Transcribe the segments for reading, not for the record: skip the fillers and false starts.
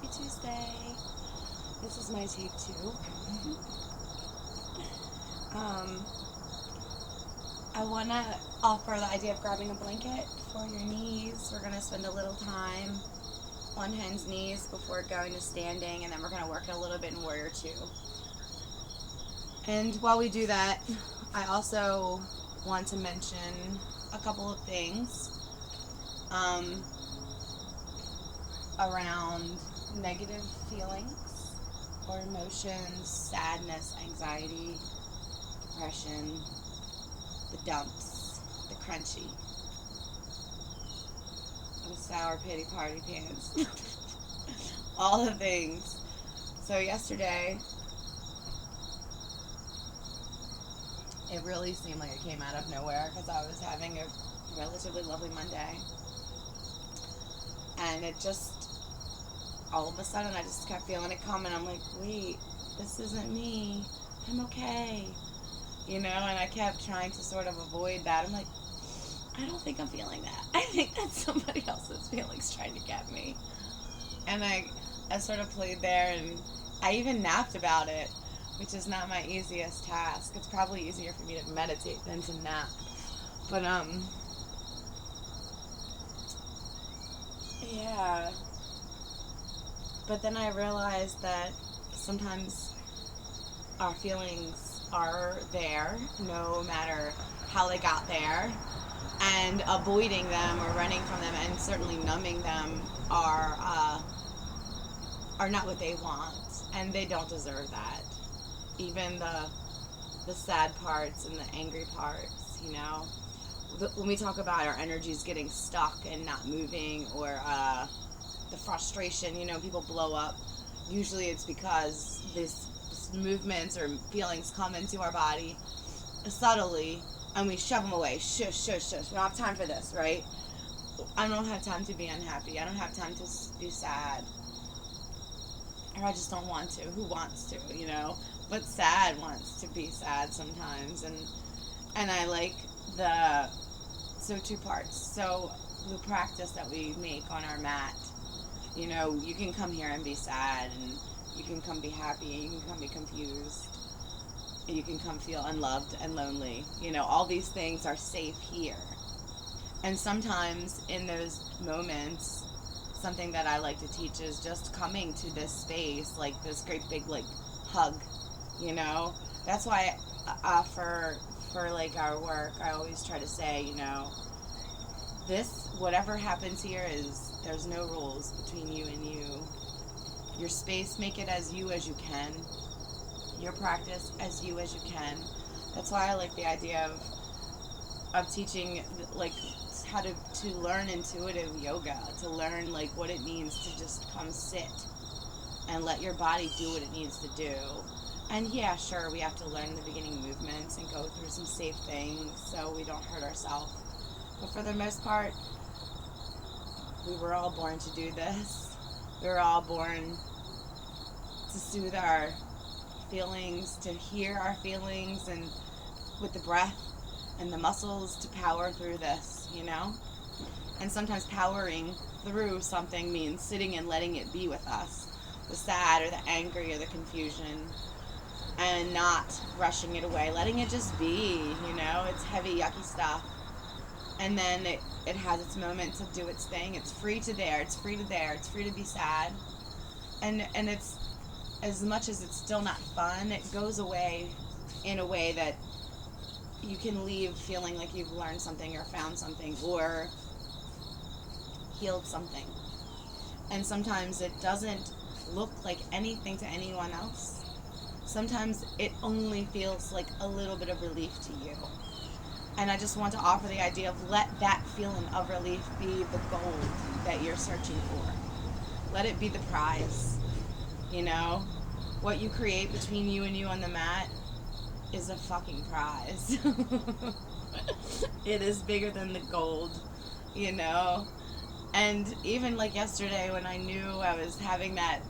Happy Tuesday. This is my take 2. I want to offer the idea of grabbing a blanket for your knees. We're going to spend a little time on hen's knees before going to standing, and then we're going to work a little bit in Warrior 2. And while we do that, I also want to mention a couple of things around negative feelings or emotions, sadness, anxiety, depression, the dumps, the crunchy, the sour pity party pants, all the things. So yesterday, it really seemed like it came out of nowhere because I was having a relatively lovely Monday. And it just, all of a sudden, I just kept feeling it coming. I'm like, wait, this isn't me. I'm okay. You know, and I kept trying to sort of avoid that. I'm like, I don't think I'm feeling that. I think that's somebody else's feelings trying to get me. And I sort of played there, and I even napped about it, which is not my easiest task. It's probably easier for me to meditate than to nap. But, yeah. But then I realized that sometimes our feelings are there, no matter how they got there, and avoiding them or running from them and certainly numbing them are not what they want, and they don't deserve that. Even the sad parts and the angry parts, you know. When we talk about our energies getting stuck and not moving, or the frustration, you know, people blow up. Usually it's because this movements or feelings come into our body subtly, and we shove them away. Shush, shush, shush. We don't have time for this, right? I don't have time to be unhappy. I don't have time to be sad. Or I just don't want to. Who wants to, you know? But sad wants to be sad sometimes. And I like so 2 parts. So the practice that we make on our mat, you know, you can come here and be sad, and you can come be happy, and you can come be confused, and you can come feel unloved and lonely. You know, all these things are safe here. And sometimes in those moments, something that I like to teach is just coming to this space, like this great big, like, hug, you know? That's why for like our work, I always try to say, you know, this, whatever happens here there's no rules between you and you. Your space, make it as you as you can. Your practice, as you as you can. That's why I like the idea of teaching, like, how to learn intuitive yoga, to learn, like, what it means to just come sit and let your body do what it needs to do. And yeah, sure, we have to learn the beginning movements and go through some safe things so we don't hurt ourselves. But for the most part, we were all born to do this. We were all born to soothe our feelings, to hear our feelings, and with the breath and the muscles to power through this, you know? And sometimes powering through something means sitting and letting it be with us. The sad or the angry or the confusion, and not rushing it away, letting it just be, you know? It's heavy, yucky stuff. And then it has its moment to do its thing. It's free to there. It's free to there. It's free to be sad. And it's, as much as it's still not fun, it goes away in a way that you can leave feeling like you've learned something or found something or healed something. And sometimes it doesn't look like anything to anyone else. Sometimes it only feels like a little bit of relief to you. And I just want to offer the idea of let that feeling of relief be the gold that you're searching for. Let it be the prize. You know? What you create between you and you on the mat is a fucking prize. It is bigger than the gold, you know? And even like yesterday when I knew I was having that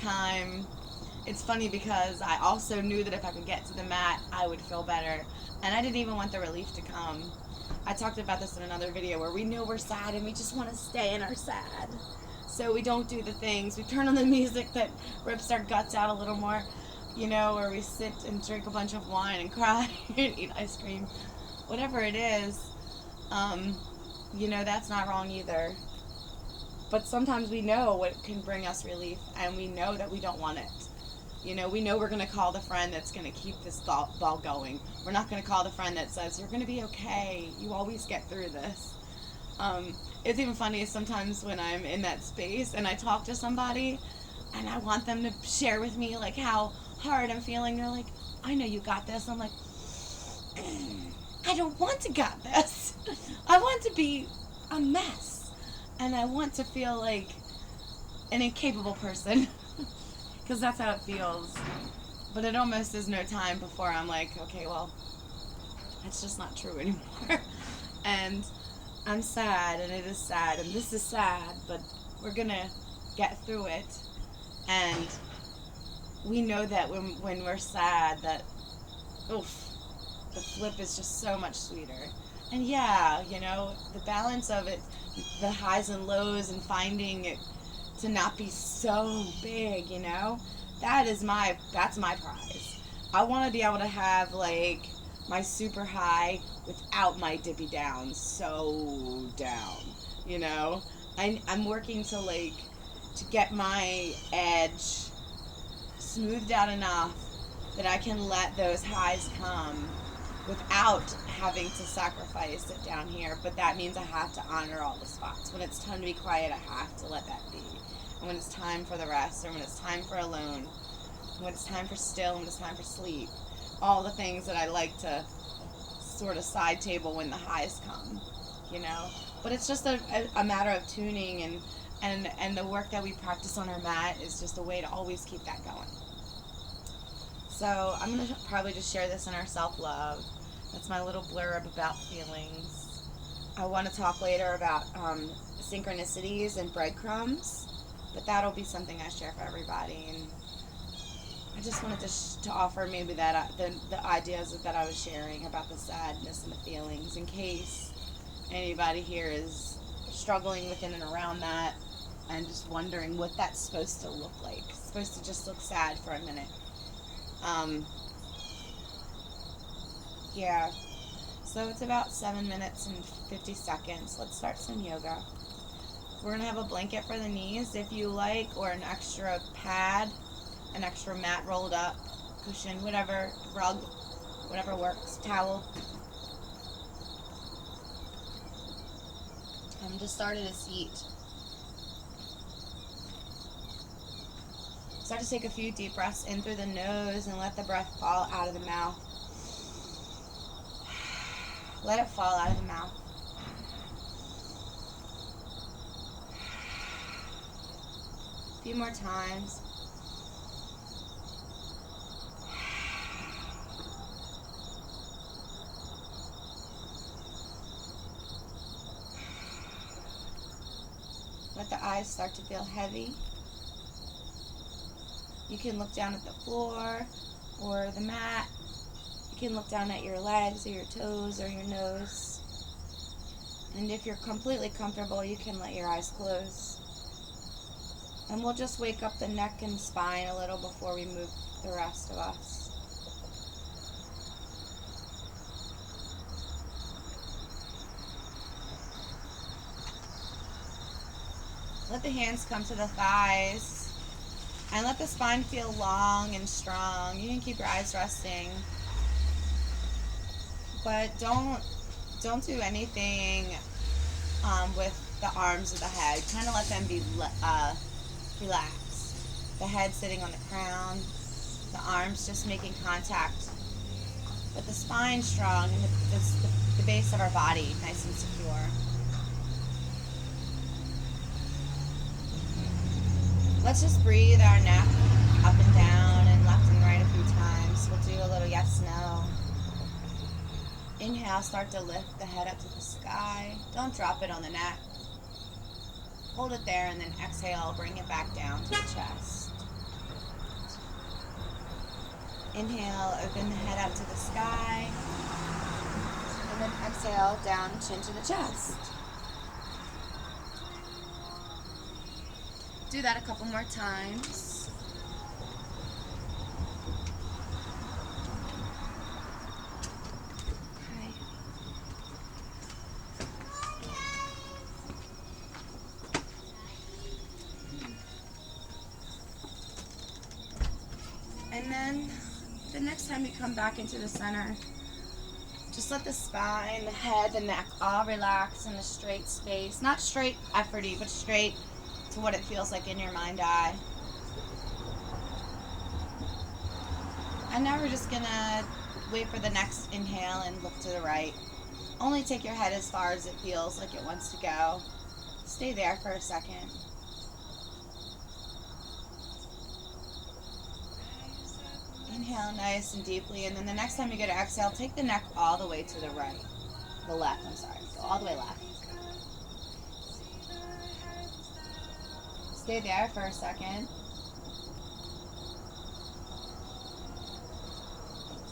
time, it's funny because I also knew that if I could get to the mat, I would feel better. And I didn't even want the relief to come. I talked about this in another video where we know we're sad and we just want to stay in our sad. So we don't do the things. We turn on the music that rips our guts out a little more, or we sit and drink a bunch of wine and cry and eat ice cream. Whatever it is, that's not wrong either. But sometimes we know what can bring us relief, and we know that we don't want it. We know we're going to call the friend that's going to keep this ball going. We're not going to call the friend that says, you're going to be okay. You always get through this. It's even funny sometimes when I'm in that space and I talk to somebody and I want them to share with me like how hard I'm feeling. They're like, I know you got this. I'm like, I don't want to got this. I want to be a mess. And I want to feel like an incapable person. Because that's how it feels. But it almost is no time before I'm like, okay, well, that's just not true anymore. And I'm sad, and it is sad, and this is sad, but we're going to get through it. And we know that when we're sad, that, the flip is just so much sweeter. And yeah, the balance of it, the highs and lows, and finding it to not be so big, that's my prize. I want to be able to have like my super high without my dippy down, so down, I'm working to get my edge smoothed out enough that I can let those highs come without having to sacrifice it down here. But that means I have to honor all the spots. When it's time to be quiet, I have to let that be. And when it's time for the rest, or when it's time for alone, when it's time for still, when it's time for sleep, all the things that I like to sort of side table when the highs come, But it's just a matter of tuning, and the work that we practice on our mat is just a way to always keep that going. So I'm going to probably just share this in our self-love. That's my little blurb about feelings. I want to talk later about synchronicities and breadcrumbs, but that'll be something I share for everybody. And I just wanted to offer maybe that the ideas that I was sharing about the sadness and the feelings, in case anybody here is struggling within and around that and just wondering what that's supposed to look like. It's supposed to just look sad for a minute. Yeah. So it's about 7 minutes and 50 seconds. Let's start some yoga. We're going to have a blanket for the knees if you like, or an extra pad, an extra mat rolled up, cushion, whatever, rug, whatever works, towel. Just start at a seat. Start to take a few deep breaths in through the nose and let the breath fall out of the mouth. Let it fall out of the mouth. A few more times. Let the eyes start to feel heavy. You can look down at the floor or the mat. You can look down at your legs or your toes or your nose. And if you're completely comfortable, you can let your eyes close. And we'll just wake up the neck and spine a little before we move the rest of us. Let the hands come to the thighs. And let the spine feel long and strong. You can keep your eyes resting. But don't do anything with the arms of the head. Kind of let them be relaxed. The head sitting on the crown. The arms just making contact. But the spine strong and the base of our body nice and secure. Let's just breathe our neck up and down and left and right a few times. We'll do a little yes, no. Inhale, start to lift the head up to the sky. Don't drop it on the neck. Hold it there, and then exhale, bring it back down to the chest. Inhale, open the head up to the sky. And then exhale, down, chin to the chest. do that a couple more times. Okay. And then the next time you come back into the center, just let the spine, the head, the neck all relax in a straight space. Not straight efforty, but straight to what it feels like in your mind eye. And now we're just gonna wait for the next inhale and look to the right. Only take your head as far as it feels like it wants to go. Stay there for a second. Inhale nice and deeply, and then the next time you go to exhale, take the neck all the way to the right. The left, I'm sorry. Go all the way left. Stay there for a second.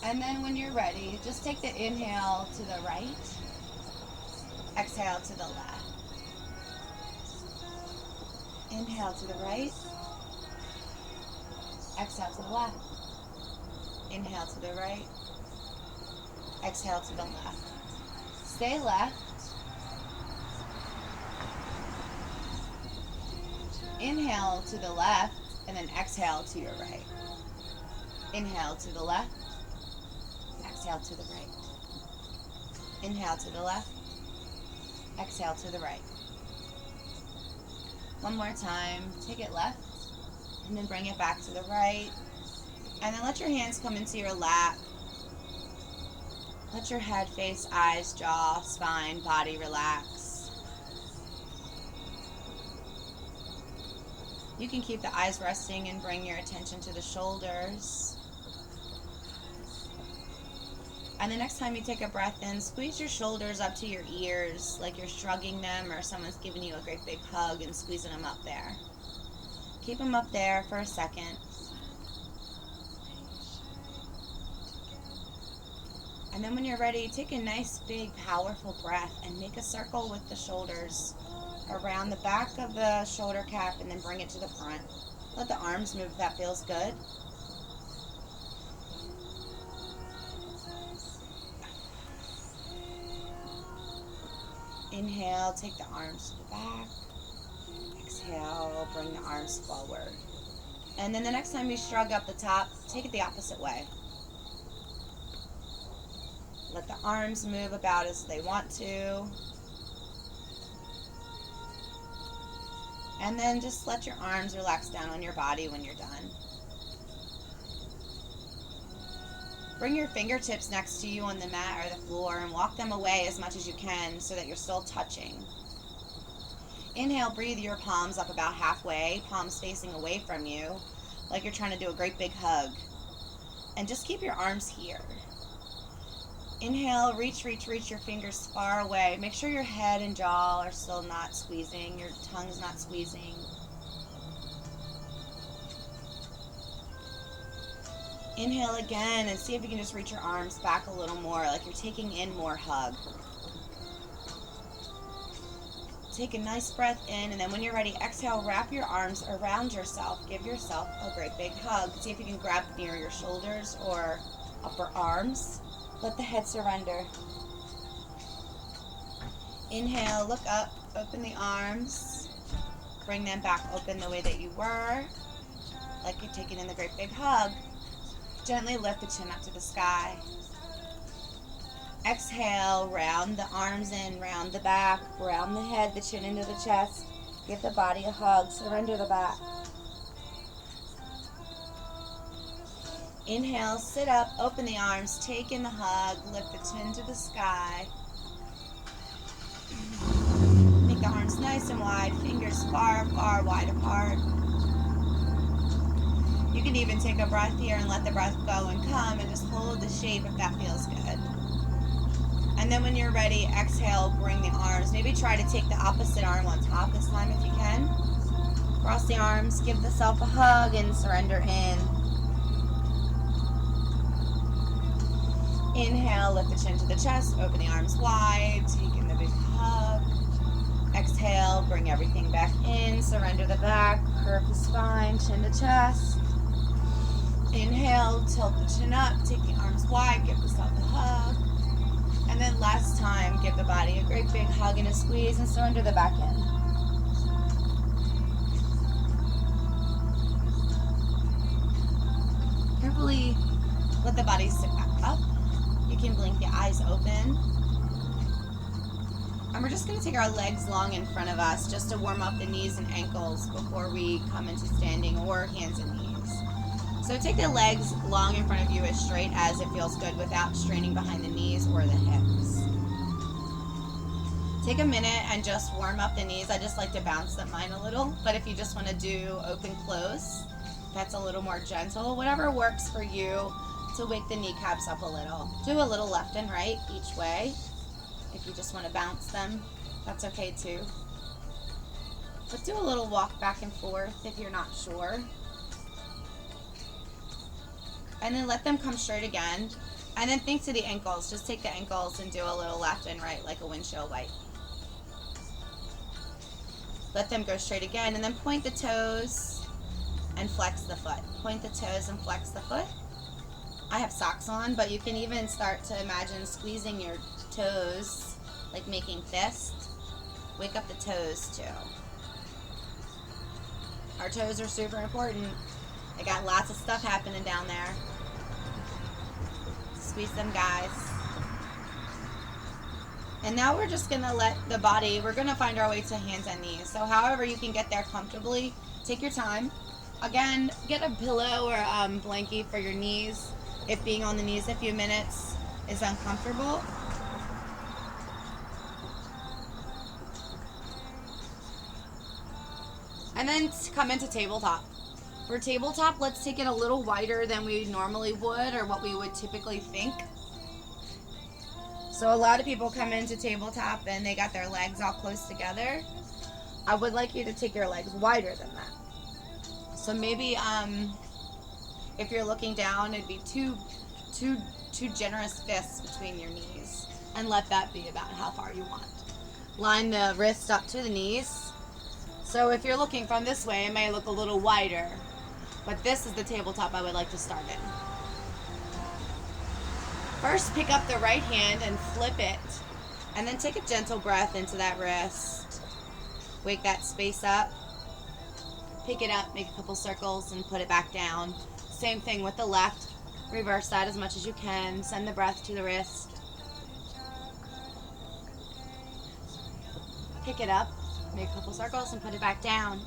And then when you're ready, just take the inhale to the right, exhale to the left. Inhale to the right, exhale to the left. Inhale to the right, exhale to the left. Stay left. Inhale to the left, and then exhale to your right. Inhale to the left, exhale to the right. Inhale to the left, exhale to the right. One more time, take it left, and then bring it back to the right. And then let your hands come into your lap. Let your head, face, eyes, jaw, spine, body relax. You can keep the eyes resting and bring your attention to the shoulders. And the next time you take a breath in, squeeze your shoulders up to your ears like you're shrugging them or someone's giving you a great big hug and squeezing them up there. Keep them up there for a second. And then when you're ready, take a nice, big, powerful breath and make a circle with the shoulders around the back of the shoulder cap and then bring it to the front. Let the arms move if that feels good. Inhale, take the arms to the back. Exhale, bring the arms forward. And then the next time you shrug up the top, take it the opposite way. Let the arms move about as they want to. And then just let your arms relax down on your body when you're done. Bring your fingertips next to you on the mat or the floor and walk them away as much as you can so that you're still touching. Inhale, breathe your palms up about halfway, palms facing away from you, like you're trying to do a great big hug. And just keep your arms here. Inhale, reach your fingers far away. Make sure your head and jaw are still not squeezing, your tongue's not squeezing. Inhale again and see if you can just reach your arms back a little more, like you're taking in more hug. Take a nice breath in, and then when you're ready, exhale, wrap your arms around yourself. Give yourself a great big hug. See if you can grab near your shoulders or upper arms. Let the head surrender. Inhale, look up, open the arms. Bring them back open the way that you were, like you're taking in the great big hug. Gently lift the chin up to the sky. Exhale, round the arms in, round the back, round the head, the chin into the chest. Give the body a hug, surrender the back. Inhale, sit up, open the arms, take in the hug, lift the chin to the sky. Make the arms nice and wide, fingers far, far wide apart. You can even take a breath here and let the breath go and come and just hold the shape if that feels good. And then when you're ready, exhale, bring the arms. Maybe try to take the opposite arm on top this time if you can. Cross the arms, give the self a hug and surrender in. Inhale, lift the chin to the chest, open the arms wide, take in the big hug. Exhale, bring everything back in, surrender the back, curve the spine, chin to chest. Inhale, tilt the chin up, take the arms wide, give yourself a hug. And then last time, give the body a great big hug and a squeeze and surrender the back in. Carefully let the body sit back up. You can blink the eyes open. And we're just going to take our legs long in front of us just to warm up the knees and ankles before we come into standing or hands and knees. So take the legs long in front of you as straight as it feels good without straining behind the knees or the hips. Take a minute and just warm up the knees. I just like to bounce mine a little, but if you just want to do open close, that's a little more gentle. Whatever works for you to wake the kneecaps up a little. Do a little left and right each way. If you just want to bounce them, that's okay too. But do a little walk back and forth if you're not sure. And then let them come straight again. And then think to the ankles. Just take the ankles and do a little left and right like a windshield wipe. Let them go straight again. And then point the toes and flex the foot. Point the toes and flex the foot. I have socks on, but you can even start to imagine squeezing your toes, like making fists. Wake up the toes too. Our toes are super important. They got lots of stuff happening down there. Squeeze them, guys. And now we're just gonna let the body, we're gonna find our way to hands and knees. So however you can get there comfortably, take your time. Again, get a pillow or blankie for your knees if being on the knees a few minutes is uncomfortable. And then come into tabletop. For tabletop, let's take it a little wider than we normally would or what we would typically think. So a lot of people come into tabletop and they got their legs all close together. I would like you to take your legs wider than that. So maybe if you're looking down, it'd be two generous fists between your knees, and let that be about how far you want. Line the wrists up to the knees. So if you're looking from this way, it may look a little wider, but this is the tabletop I would like to start in. First, pick up the right hand and flip it, and then take a gentle breath into that wrist. Wake that space up. Pick it up, make a couple circles, and put it back down. Same thing with the left. Reverse that as much as you can. Send the breath to the wrist. Pick it up, make a couple circles, and put it back down.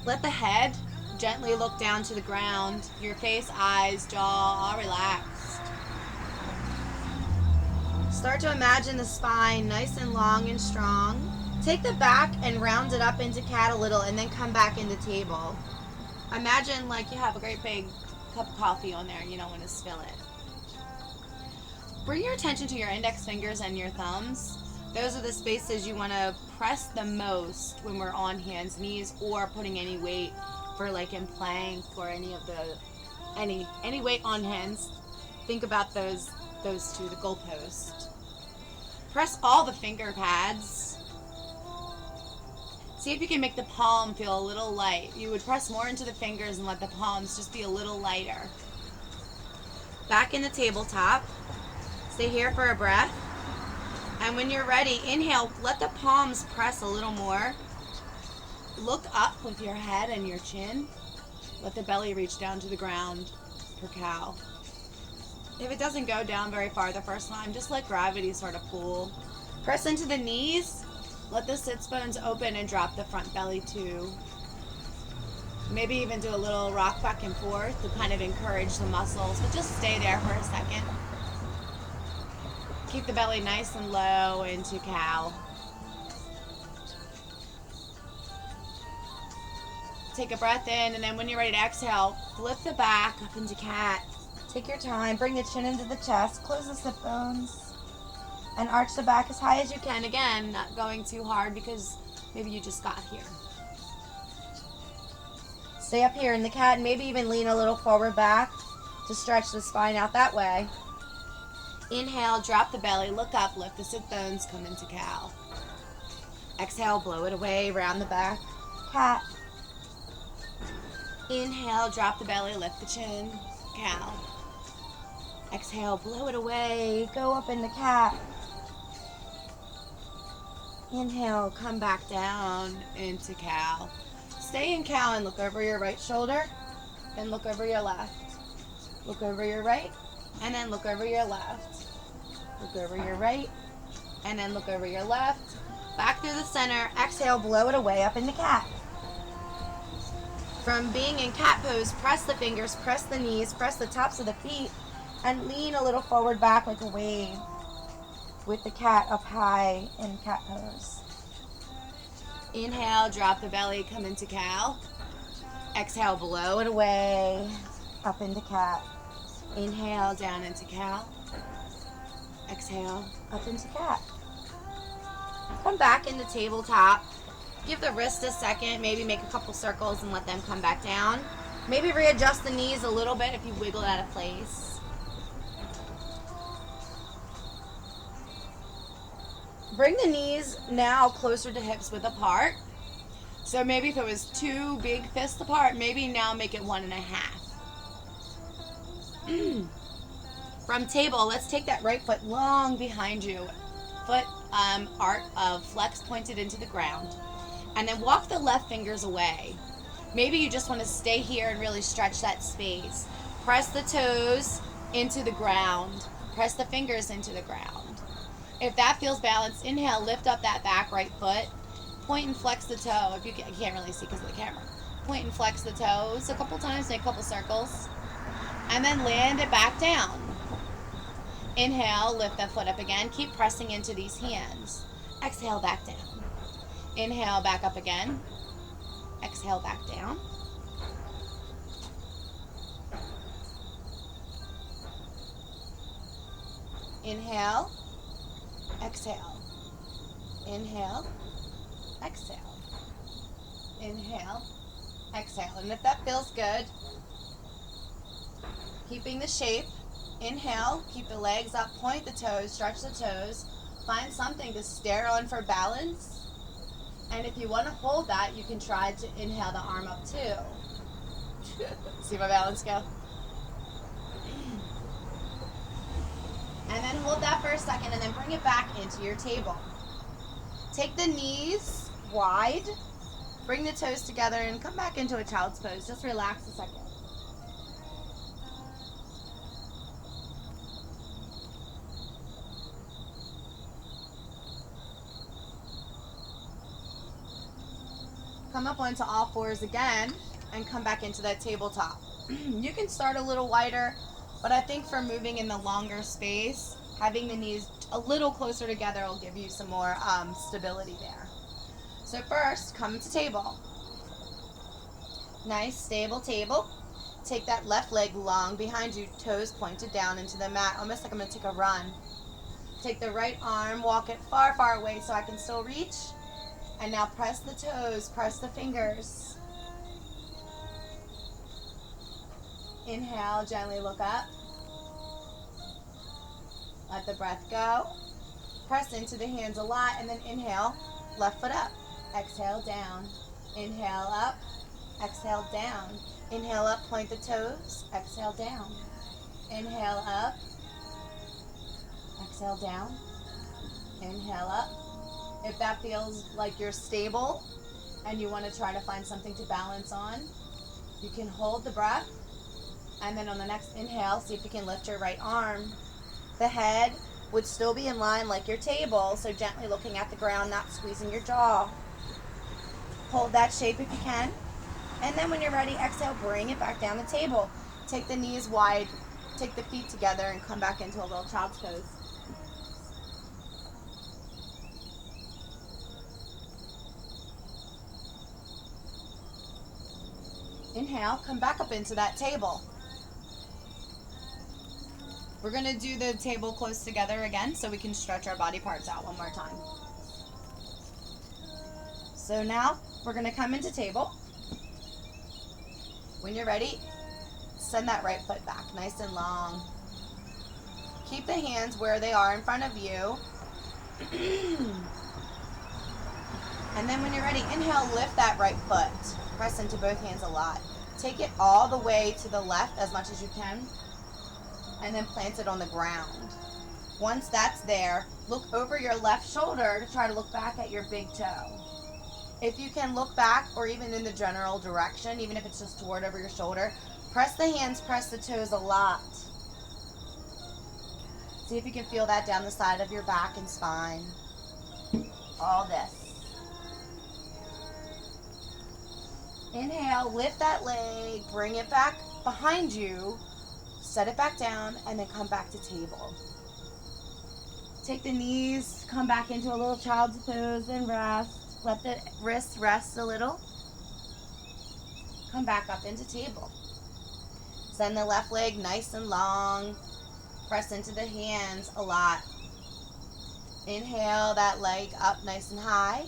Let the head gently look down to the ground. Your face, eyes, jaw, all relaxed. Start to imagine the spine nice and long and strong. Take the back and round it up into cat a little and then come back into table. Imagine like you have a great big cup of coffee on there and you don't want to spill it. Bring your attention to your index fingers and your thumbs. Those are the spaces you want to press the most when we're on hands, knees, or putting any weight for like in plank or any of the any weight on hands. Think about those two, the goalpost. Press all the finger pads. See if you can make the palm feel a little light. You would press more into the fingers and let the palms just be a little lighter. Back in the tabletop. Stay here for a breath. And when you're ready, inhale, let the palms press a little more. Look up with your head and your chin. Let the belly reach down to the ground for cow. If it doesn't go down very far the first time, just let gravity sort of pull. Press into the knees. Let the sits bones open and drop the front belly too. Maybe even do a little rock back and forth to kind of encourage the muscles, but just stay there for a second. Keep the belly nice and low into cow. Take a breath in, and then when you're ready to exhale, flip the back up into cat. Take your time, bring the chin into the chest, close the sit bones. And arch the back as high as you can. Again, not going too hard because maybe you just got here. Stay up here in the cat and maybe even lean a little forward back to stretch the spine out that way. Inhale, drop the belly, look up, lift the sit bones, come into cow. Exhale, blow it away, round the back. Cat. Inhale, drop the belly, lift the chin. Cow. Exhale, blow it away, go up in the cat. Inhale, come back down into cow. Stay in cow and look over your right shoulder and look over your left. Look over your right and then look over your left. Look over your right and then look over your left. Back through the center. Exhale, blow it away up into cat. From being in cat pose, press the fingers, press the knees, press the tops of the feet, and lean a little forward back like a wave with the cat up high in cat pose. Inhale, drop the belly, come into cow. Exhale, blow it away, up into cat. Inhale, down into cow. Exhale, up into cat. Come back into tabletop. Give the wrist a second, maybe make a couple circles and let them come back down. Maybe readjust the knees a little bit if you wiggle out of place. Bring the knees now closer to hips width apart. So maybe if it was 2 big fists apart, maybe now make it 1.5. From table, let's take that right foot long behind you. Foot arc of flex pointed into the ground. And then walk the left fingers away. Maybe you just want to stay here and really stretch that space. Press the toes into the ground. Press the fingers into the ground. If that feels balanced, inhale, lift up that back right foot. Point and flex the toe. If you can't really see because of the camera. Point and flex the toes a couple times, make a couple circles. And then land it back down. Inhale, lift that foot up again. Keep pressing into these hands. Exhale, back down. Inhale, back up again. Exhale, back down. Inhale, exhale. Inhale, exhale. Inhale, exhale. And if that feels good, keeping the shape, inhale, keep the legs up, point the toes, stretch the toes. Find something to stare on for balance. And if you want to hold that, you can try to inhale the arm up too. See my balance go? And then hold that for a second and then bring it back into your table. Take the knees wide, bring the toes together and come back into a child's pose. Just relax a second. Come up onto all fours again and come back into that tabletop. You can start a little wider, but I think for moving in the longer space, having the knees a little closer together will give you some more stability there. So first, come to table. Nice, stable table. Take that left leg long behind you, toes pointed down into the mat, almost like I'm going to take a run. Take the right arm, walk it far, far away so I can still reach. And now press the toes, press the fingers. Inhale, gently look up. Let the breath go. Press into the hands a lot and then inhale, left foot up. Exhale, down. Inhale, up. Exhale, down. Inhale up, point the toes. Exhale, down. Inhale up. Exhale, down. Inhale up. If that feels like you're stable and you want to try to find something to balance on, you can hold the breath. And then on the next inhale, see if you can lift your right arm. The head would still be in line like your table, so gently looking at the ground, not squeezing your jaw. Hold that shape if you can. And then when you're ready, exhale, bring it back down the table. Take the knees wide, take the feet together, and come back into a little child's pose. Inhale, come back up into that table. We're going to do the table close together again so we can stretch our body parts out one more time. So now we're going to come into table. When you're ready, send that right foot back nice and long. Keep the hands where they are in front of you. And then when you're ready, inhale, lift that right foot. Press into both hands a lot. Take it all the way to the left as much as you can, and then plant it on the ground. Once that's there, look over your left shoulder to try to look back at your big toe. If you can look back or even in the general direction, even if it's just toward over your shoulder, press the hands, press the toes a lot. See if you can feel that down the side of your back and spine. All this. Inhale, lift that leg, bring it back behind you, set it back down, and then come back to table. Take the knees, come back into a little child's pose and rest. Let the wrists rest a little. Come back up into table. Send the left leg nice and long. Press into the hands a lot. Inhale that leg up nice and high.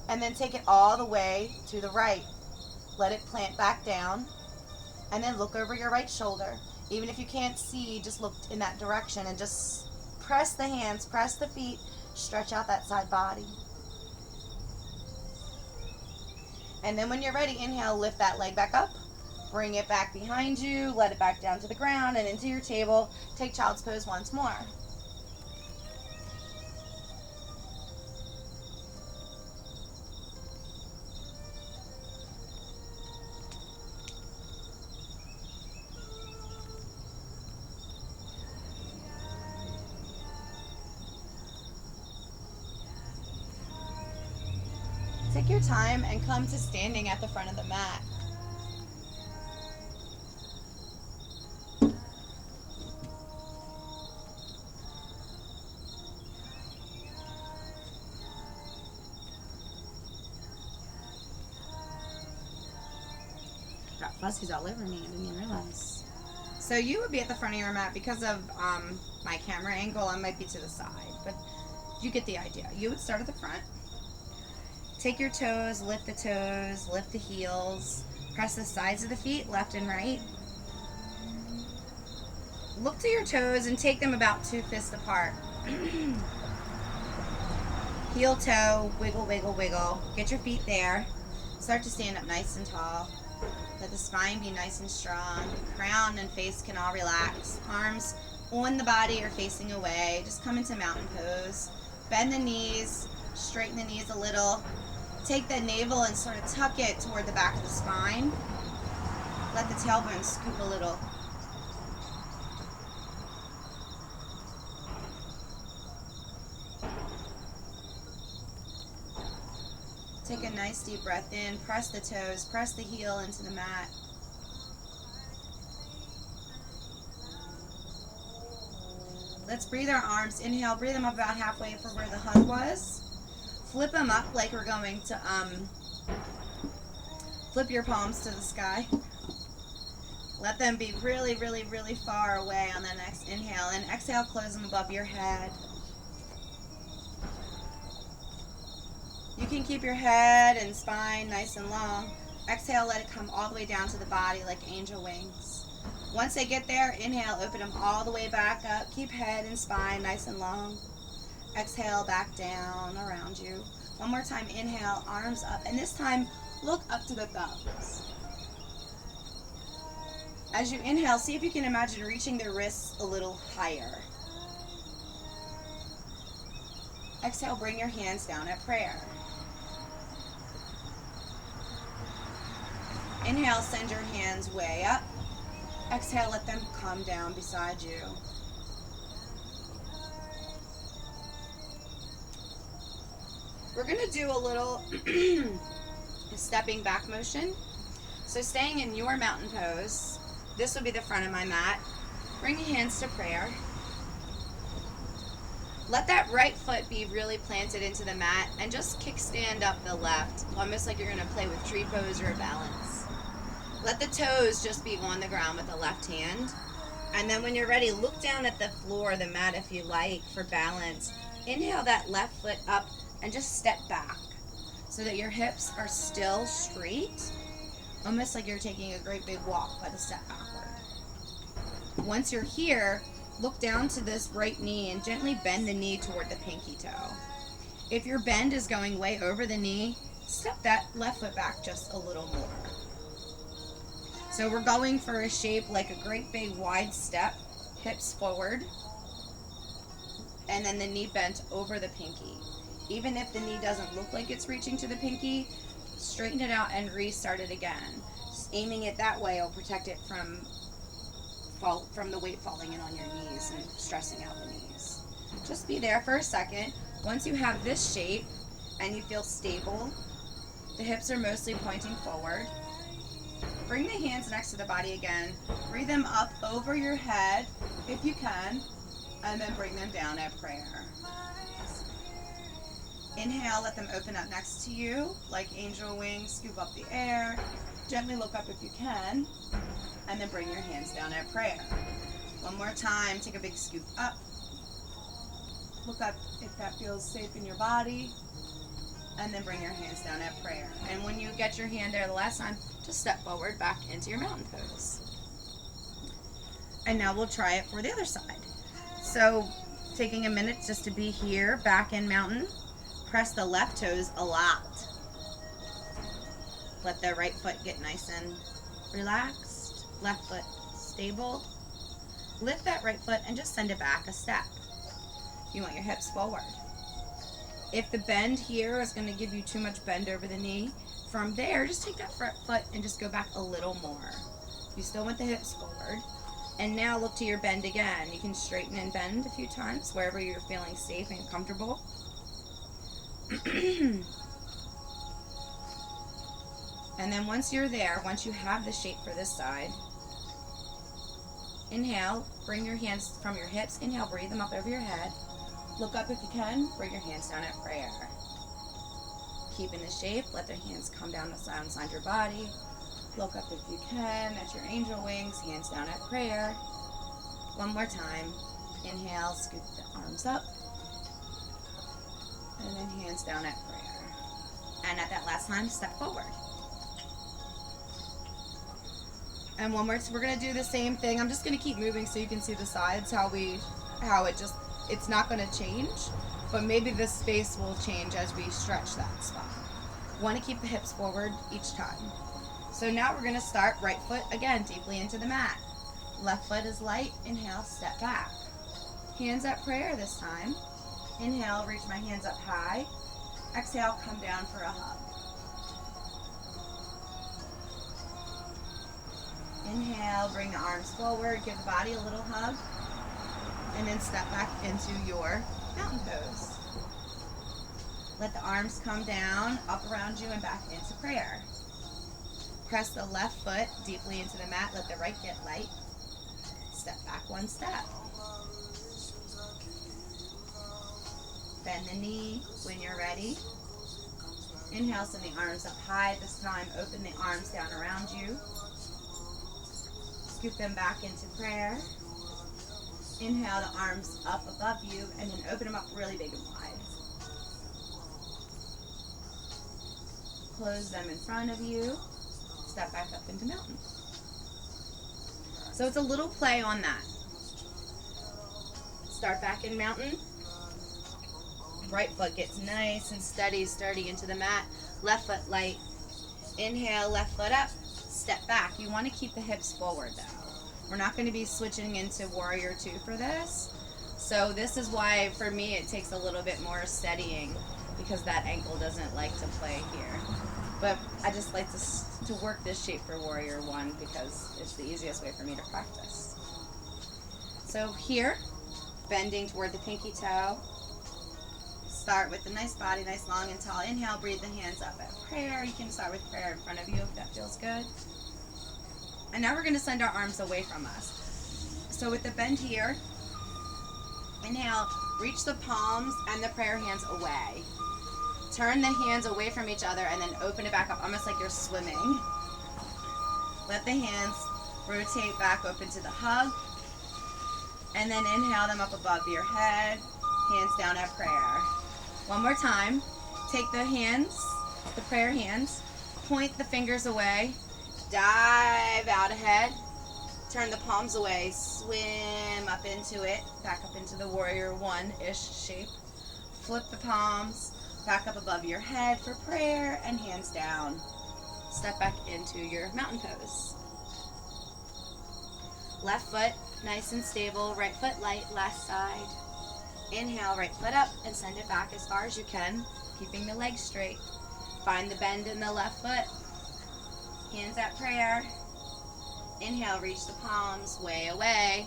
And then take it all the way to the right. Let it plant back down. And then look over your right shoulder. Even if you can't see, just look in that direction and just press the hands, press the feet, stretch out that side body. And then when you're ready, inhale, lift that leg back up. Bring it back behind you, let it back down to the ground and into your table. Take child's pose once more. Take your time and come to standing at the front of the mat. Got fuzzies all over me, I didn't even realize. So you would be at the front of your mat because of my camera angle. I might be to the side, but you get the idea. You would start at the front. Take your toes, lift the heels, press the sides of the feet, left and right. Look to your toes and take them about 2 fists apart. Heel toe, wiggle, wiggle, wiggle. Get your feet there. Start to stand up nice and tall. Let the spine be nice and strong. Crown and face can all relax. Arms on the body or facing away. Just come into mountain pose. Bend the knees, straighten the knees a little. Take the navel and sort of tuck it toward the back of the spine. Let the tailbone scoop a little. Take a nice deep breath in. Press the toes, press the heel into the mat. Let's breathe our arms. Inhale, breathe them up about halfway from where the hug was. Flip them up like we're going to flip your palms to the sky. Let them be really, really, really far away on the next inhale. And exhale, close them above your head. You can keep your head and spine nice and long. Exhale, let it come all the way down to the body like angel wings. Once they get there, inhale, open them all the way back up. Keep head and spine nice and long. Exhale, back down around you. One more time, inhale, arms up. And this time, look up to the thumbs. As you inhale, see if you can imagine reaching the wrists a little higher. Exhale, bring your hands down at prayer. Inhale, send your hands way up. Exhale, let them come down beside you. We're going to do a little stepping back motion. So staying in your mountain pose, this would be the front of my mat. Bring your hands to prayer. Let that right foot be really planted into the mat and just kickstand up the left, almost like you're going to play with tree pose or a balance. Let the toes just be on the ground with the left hand. And then when you're ready, look down at the floor, the mat if you like, for balance. Inhale that left foot up and just step back so that your hips are still straight, almost like you're taking a great big walk by the step backward. Once you're here, look down to this right knee and gently bend the knee toward the pinky toe. If your bend is going way over the knee, step that left foot back just a little more. So we're going for a shape like a great big wide step, hips forward, and then the knee bent over the pinky. Even if the knee doesn't look like it's reaching to the pinky, straighten it out and restart it again. Just aiming it that way will protect it from the weight falling in on your knees and stressing out the knees. Just be there for a second. Once you have this shape and you feel stable, the hips are mostly pointing forward. Bring the hands next to the body again. Breathe them up over your head if you can, and then bring them down at prayer. Inhale, let them open up next to you like angel wings. Scoop up the air. Gently look up if you can, and then bring your hands down at prayer. One more time, take a big scoop up. Look up if that feels safe in your body, and then bring your hands down at prayer. And when you get your hand there the last time, just step forward back into your mountain pose. And now we'll try it for the other side. So taking a minute just to be here, back in mountain, press the left toes a lot. Let the right foot get nice and relaxed. Left foot stable. Lift that right foot and just send it back a step. You want your hips forward. If the bend here is going to give you too much bend over the knee, from there, just take that front foot and just go back a little more. You still want the hips forward. And now look to your bend again. You can straighten and bend a few times wherever you're feeling safe and comfortable. And then once you're there, once you have the shape for this side, inhale, bring your hands from your hips. Inhale, breathe them up over your head. Look up if you can. Bring your hands down at prayer. Keep in the shape. Let the hands come down inside your body. Look up if you can at your angel wings. Hands down at prayer. One more time. Inhale, scoop the arms up. And then hands down at prayer. And at that last time, step forward. And one more, we're going to do the same thing. I'm just going to keep moving so you can see the sides, it's not going to change, but maybe the space will change as we stretch that spot. Want to keep the hips forward each time. So now we're going to start right foot again, deeply into the mat. Left foot is light. Inhale, step back. Hands at prayer this time. Inhale, reach my hands up high. Exhale, come down for a hug. Inhale, bring the arms forward, give the body a little hug, and then step back into your mountain pose. Let the arms come down, up around you, and back into prayer. Press the left foot deeply into the mat, let the right get light. Step back one step. Bend the knee when you're ready. Inhale, send the arms up high. This time, open the arms down around you. Scoop them back into prayer. Inhale, the arms up above you, and then open them up really big and wide. Close them in front of you. Step back up into mountain. So it's a little play on that. Start back in mountain. Right foot gets nice and steady, sturdy into the mat. Left foot light. Inhale, left foot up. Step back. You want to keep the hips forward though. We're not going to be switching into Warrior 2 for this. So this is why, for me, it takes a little bit more steadying because that ankle doesn't like to play here. But I just like to work this shape for Warrior 1 because it's the easiest way for me to practice. So here, bending toward the pinky toe. Start with a nice body, nice long and tall. Inhale, breathe the hands up at prayer. You can start with prayer in front of you if that feels good. And now we're going to send our arms away from us. So with the bend here, inhale, reach the palms and the prayer hands away. Turn the hands away from each other and then open it back up, almost like you're swimming. Let the hands rotate back open to the hug. And then inhale them up above your head, hands down at prayer. One more time. Take the hands, the prayer hands, point the fingers away, dive out ahead, turn the palms away, swim up into it, back up into the Warrior 1-ish shape. Flip the palms, Back up above your head for prayer and hands down. Step back into your mountain pose. Left foot nice and stable, right foot light, last side. Inhale, right foot up and send it back as far as you can, keeping the legs straight. Find the bend in the left foot. Hands at prayer. Inhale, reach the palms way away.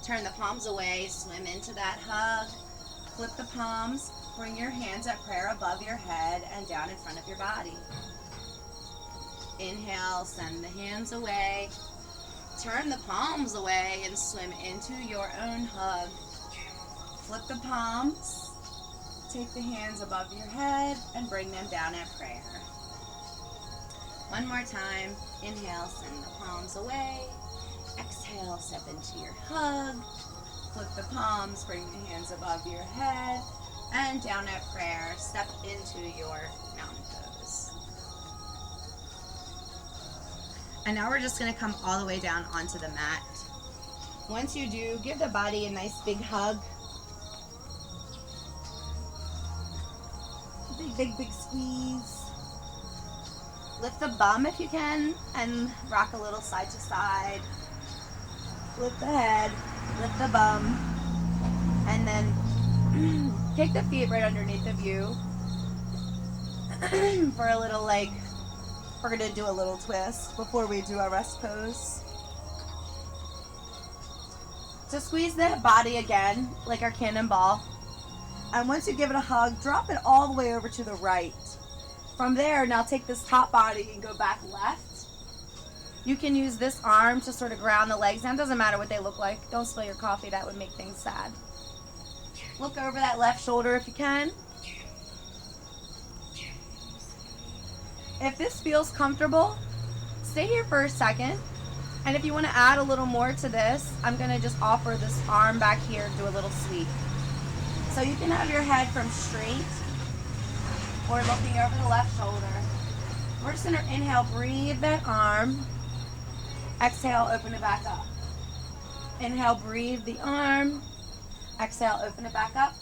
Turn the palms away, swim into that hug. Flip the palms, bring your hands at prayer above your head and down in front of your body. Inhale, send the hands away. Turn the palms away and swim into your own hug. Flip the palms. Take the hands above your head and bring them down at prayer. One more time. Inhale, send the palms away. Exhale, step into your hug. Flip the palms, bring the hands above your head and down at prayer. Step into your mountain pose. And now we're just going to come all the way down onto the mat. Once you do, give the body a nice big hug. Big squeeze. Lift the bum if you can and rock a little side to side. Lift the head, lift the bum, and then take the feet right underneath of you for a little, we're going to do a little twist before we do our rest pose. So squeeze the body again like our cannonball. And once you give it a hug, drop it all the way over to the right. From there, now take this top body and go back left. You can use this arm to sort of ground the legs down. Doesn't matter what they look like. Don't spill your coffee. That would make things sad. Look over that left shoulder if you can. If this feels comfortable, stay here for a second. And if you want to add a little more to this, I'm going to just offer this arm back here and do a little sweep. So you can have your head from straight or looking over the left shoulder. We're just going to inhale, breathe that arm. Exhale, open it back up. Inhale, breathe the arm. Exhale, open it back up.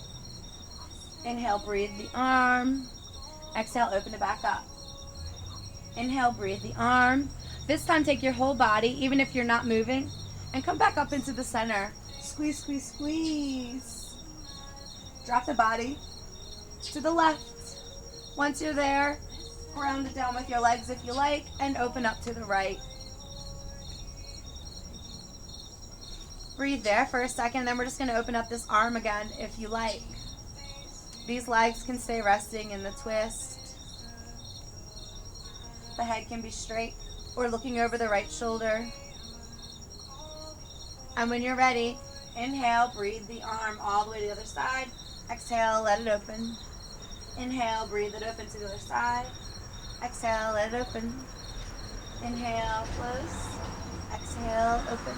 Inhale, breathe the arm. Exhale, open it back up. Inhale, breathe the arm. This time take your whole body, even if you're not moving, and come back up into the center. Squeeze, squeeze, squeeze. Drop the body to the left. Once you're there, ground it down with your legs if you like, and open up to the right. Breathe there for a second, then we're just going to open up this arm again if you like. These legs can stay resting in the twist. The head can be straight or looking over the right shoulder. And when you're ready, inhale, breathe the arm all the way to the other side. Exhale, let it open. Inhale, breathe it open to the other side. Exhale, let it open. Inhale, close. Exhale, open.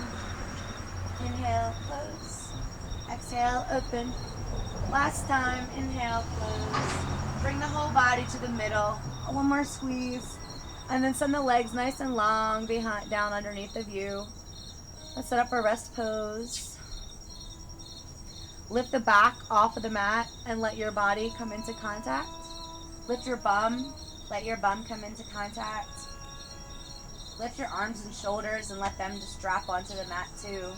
Inhale, close. Exhale, open. Last time, inhale, close. Bring the whole body to the middle. One more squeeze. And then send the legs nice and long behind, down underneath of you. Let's set up our rest pose. Lift the back off of the mat and let your body come into contact. Lift your bum. Let your bum come into contact. Lift your arms and shoulders and let them just drop onto the mat too.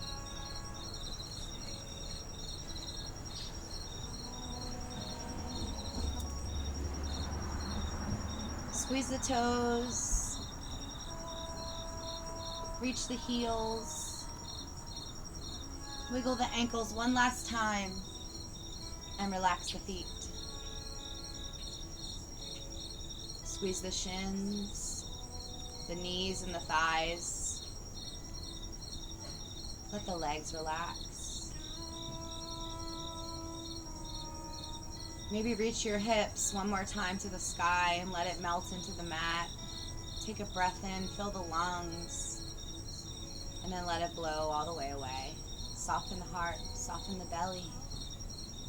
Squeeze the toes. Reach the heels. Wiggle the ankles one last time and relax the feet. Squeeze the shins, the knees and the thighs. Let the legs relax. Maybe reach your hips one more time to the sky and let it melt into the mat. Take a breath in, fill the lungs, and then let it blow all the way away. Soften the heart, soften the belly,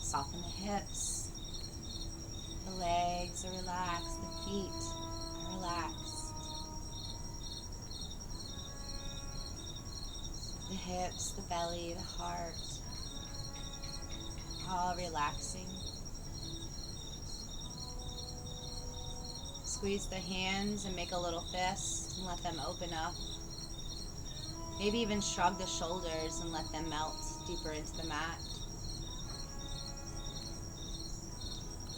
soften the hips. The legs are relaxed, the feet are relaxed. The hips, the belly, the heart, all relaxing. Squeeze the hands and make a little fist and let them open up. Maybe even shrug the shoulders and let them melt deeper into the mat.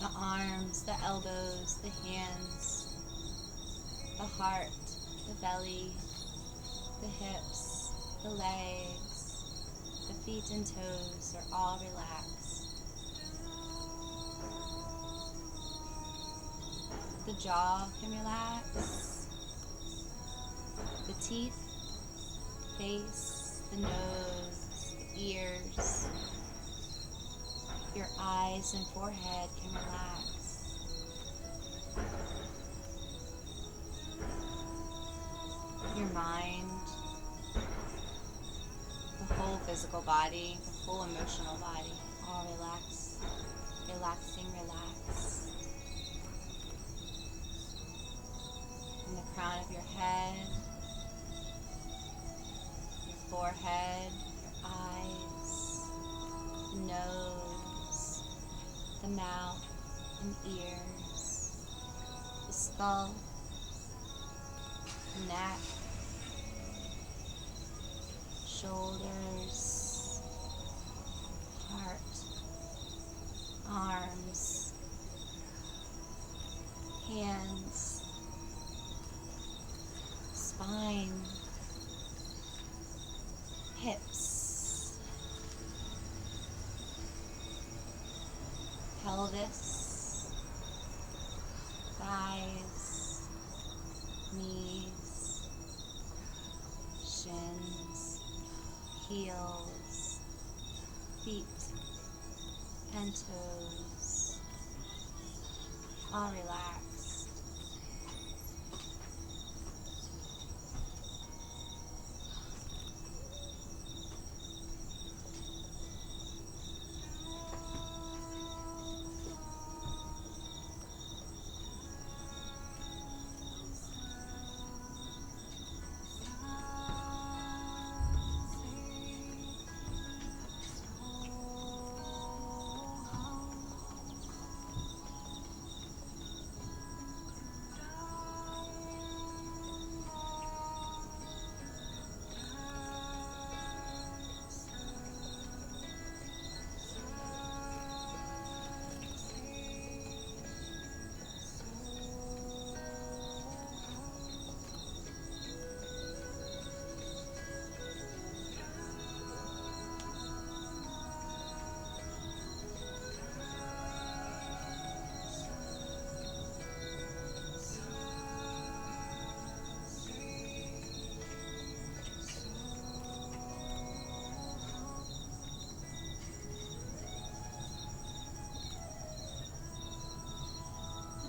The arms, the elbows, the hands, the heart, the belly, the hips, the legs, the feet and toes are all relaxed. The jaw can relax. The teeth, face, the nose, the ears, your eyes and forehead can relax. Your mind, the whole physical body, the whole emotional body, all relax. Relaxing, relax. And the crown of your head, your forehead, your eyes, the nose, the mouth and ears, the skull, the neck, shoulders, heart, arms, hands, spine, hips, pelvis, thighs, knees, shins, heels, feet, and toes, all relaxed.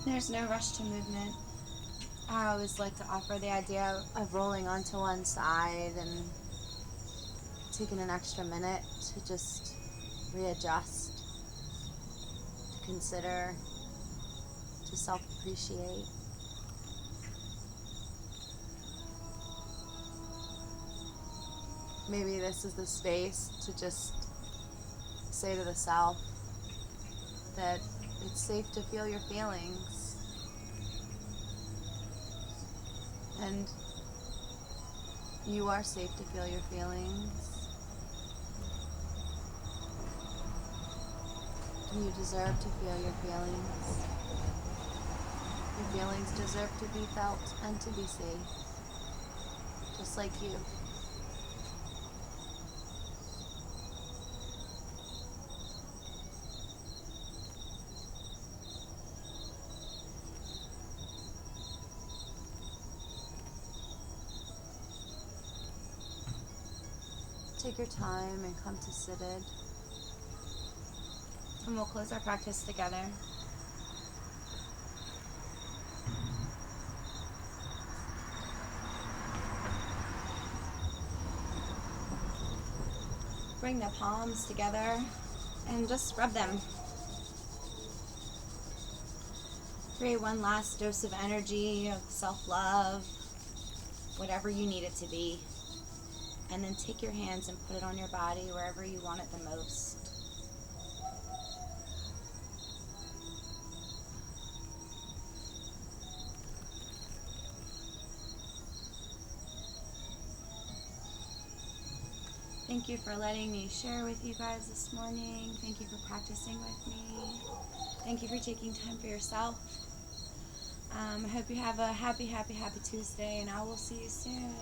There's no rush to movement. I always like to offer the idea of rolling onto one side and taking an extra minute to just readjust, to consider, to self-appreciate. Maybe this is the space to just say to the self that it's safe to feel your feelings. And you are safe to feel your feelings. You deserve to feel your feelings. Your feelings deserve to be felt and to be safe, just like you. Take your time and come to seated. And we'll close our practice together. Bring the palms together and just rub them. Create one last dose of energy, of self-love, whatever you need it to be. And then take your hands and put it on your body wherever you want it the most. Thank you for letting me share with you guys this morning. Thank you for practicing with me. Thank you for taking time for yourself. I hope you have a happy, happy, happy Tuesday, and I will see you soon.